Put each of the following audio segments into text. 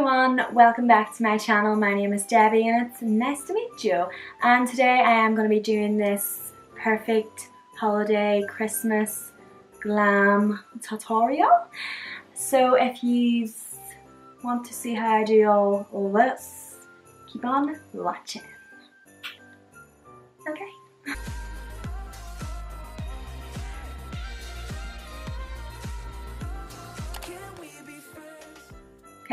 everyone, welcome back to my channel. My name is Debbie and it's nice to meet you. And today I am going to be doing this perfect holiday Christmas glam tutorial. So if you want to see how I do all this, keep on watching. Okay.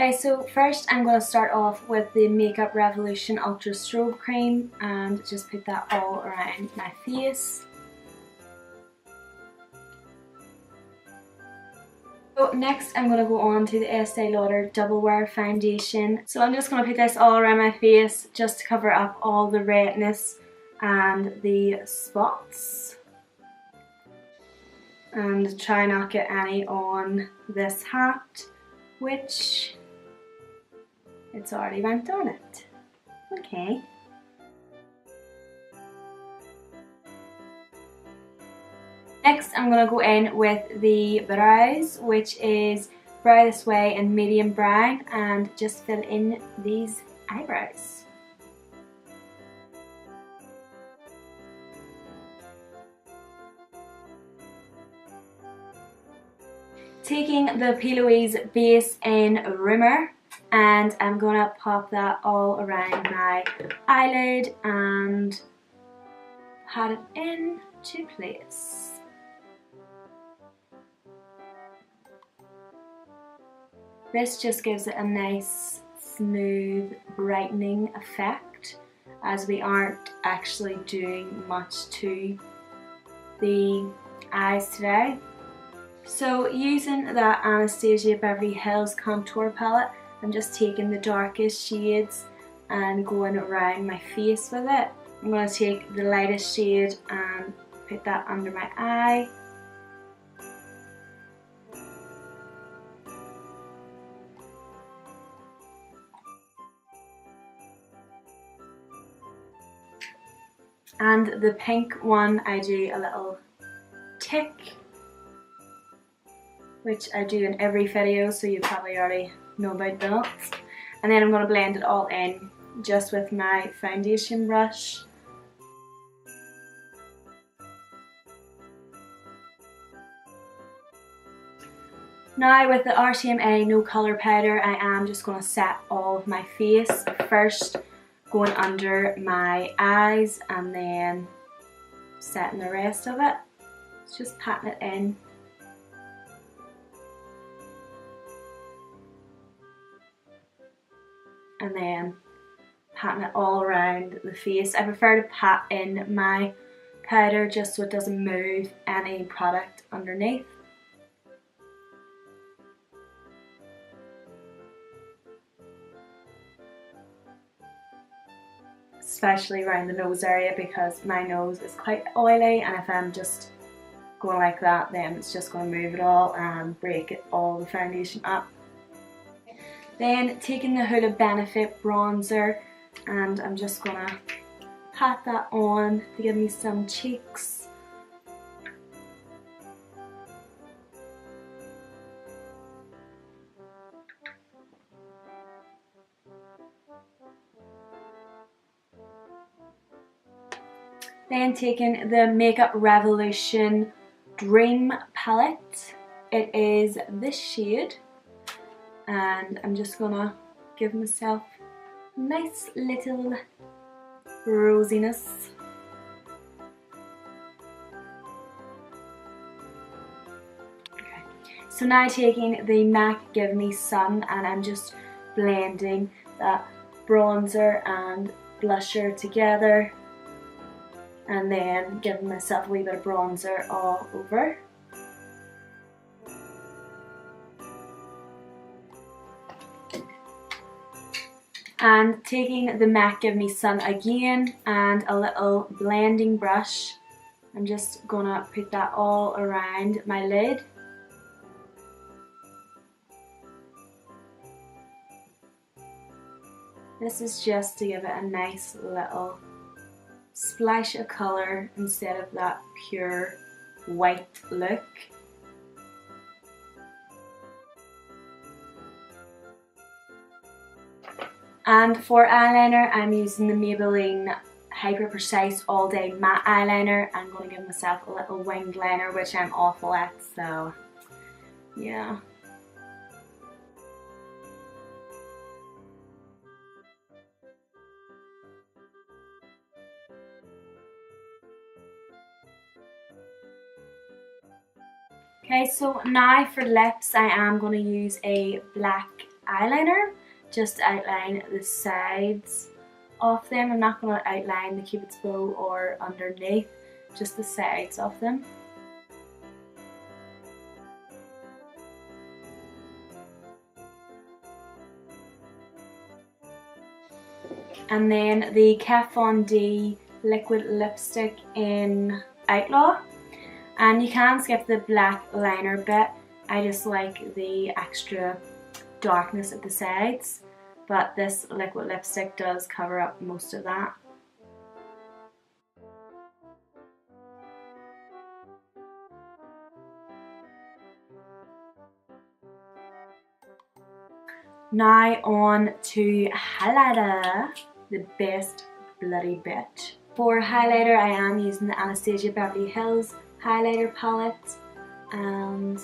Okay, so first I'm going to start off with the Makeup Revolution Ultra Strobe Cream and just put that all around my face. So next I'm going to go on to the Estee Lauder DoubleWear Foundation. So I'm just going to put this all around my face just to cover up all the redness and the spots. And try not get any on this hat, which it's already went on it. Okay. Next I'm going to go in with the brows, which is Brow This Way in medium brown, and just fill in these eyebrows. Taking the Plouise base in Rumour, and I'm going to pop that all around my eyelid and pat it into place. This just gives it a nice, smooth, brightening effect, as we aren't actually doing much to the eyes today. So using that Anastasia Beverly Hills contour palette, I'm just taking the darkest shades and going around my face with it. I'm going to take the lightest shade and put that under my eye. And the pink one, I do a little tick, which I do in every video, so you probably already know about that. And then I'm going to blend it all in just with my foundation brush. Now with the RCMA No Colour Powder, I am just going to set all of my face. First going under my eyes and then setting the rest of it. It's just patting it in. And then patting it all around the face. I prefer to pat in my powder just so it doesn't move any product underneath. Especially around the nose area, because my nose is quite oily, and if I'm just going like that, then it's just going to move it all and break it all the foundation up. Then taking the Hoola Benefit bronzer, and I'm just going to pat that on to give me some cheeks. Then taking the Makeup Revolution Dream palette. It is this shade. And I'm just gonna give myself a nice little rosiness. Okay. So now taking the MAC Give Me Sun, and I'm just blending that bronzer and blusher together, and then giving myself a wee bit of bronzer all over. And taking the MAC Give Me Sun again and a little blending brush, I'm just gonna put that all around my lid. This is just to give it a nice little splash of colour instead of that pure white look. And for eyeliner, I'm using the Maybelline Hyper Precise All Day Matte Eyeliner. I'm going to give myself a little winged liner, which I'm awful at, so yeah. Okay, so now for lips, I am going to use a black eyeliner just to outline the sides of them. I'm not going to outline the cupid's bow or underneath, just the sides of them. And then the Kat Von D liquid lipstick in Outlaw. And you can skip the black liner bit. I just like the extra darkness at the sides, but this liquid lipstick does cover up most of that. Now on to highlighter, the best bloody bitch. For highlighter, I am using the Anastasia Beverly Hills highlighter palette, and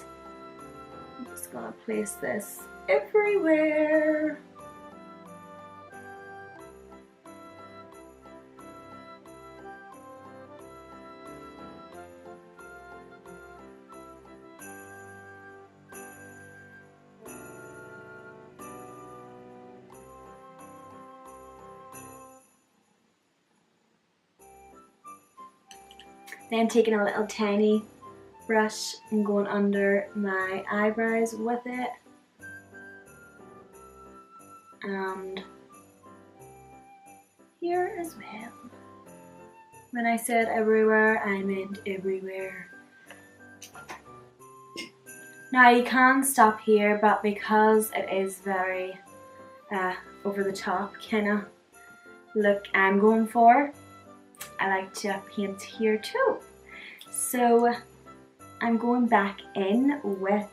I'm just gonna place this everywhere. Then taking a little tiny brush and going under my eyebrows with it, and here as well. When I said everywhere, I meant everywhere. Now you can stop here, but because it is very over the top kind of look I'm going for, I like to paint here too. So I'm going back in with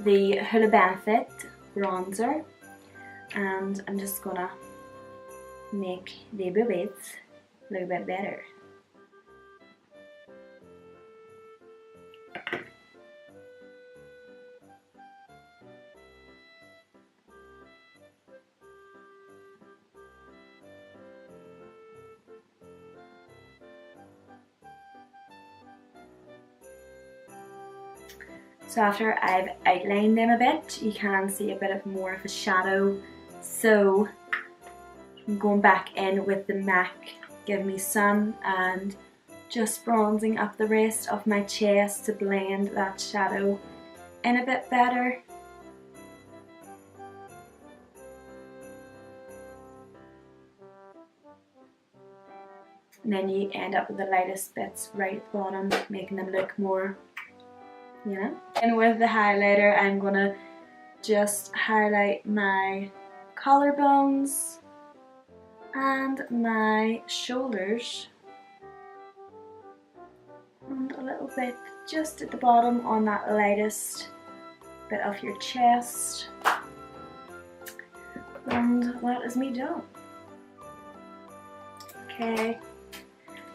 the Hoola Benefit bronzer, and I'm just gonna make the boobies a little bit better. So after I've outlined them a bit, you can see a bit of more of a shadow. So I'm going back in with the MAC Give Me Sun and just bronzing up the rest of my chest to blend that shadow in a bit better. And then you end up with the lightest bits right at the bottom, making them look more, you know. And with the highlighter, I'm gonna just highlight my collarbones and my shoulders, and a little bit just at the bottom on that lightest bit of your chest. And that is me done. Okay,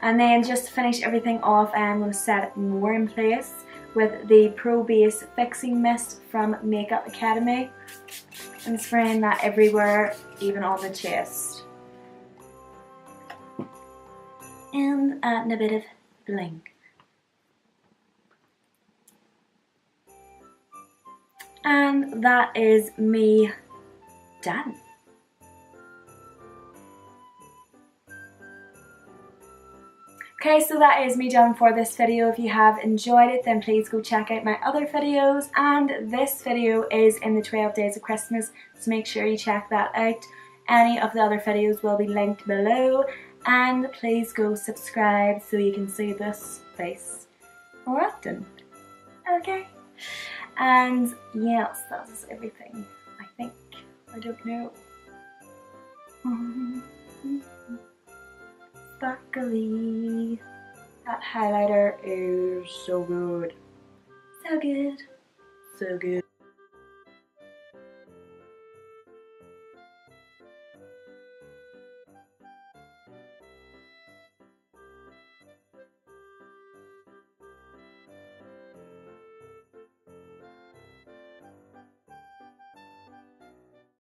and then just to finish everything off, I'm going to set it more in place with the Pro Base Fixing Mist from Makeup Academy, and spraying that everywhere, even on the chest. And adding a bit of bling. And that is me done. Okay, so that is me done for this video. If you have enjoyed it, then please go check out my other videos, and this video is in the 12 days of Christmas, so make sure you check that out. Any of the other videos will be linked below, and please go subscribe so you can see this face more often. Okay, and yes, that is everything, I think. I don't know. Sparkly. That highlighter is so good. So good. So good.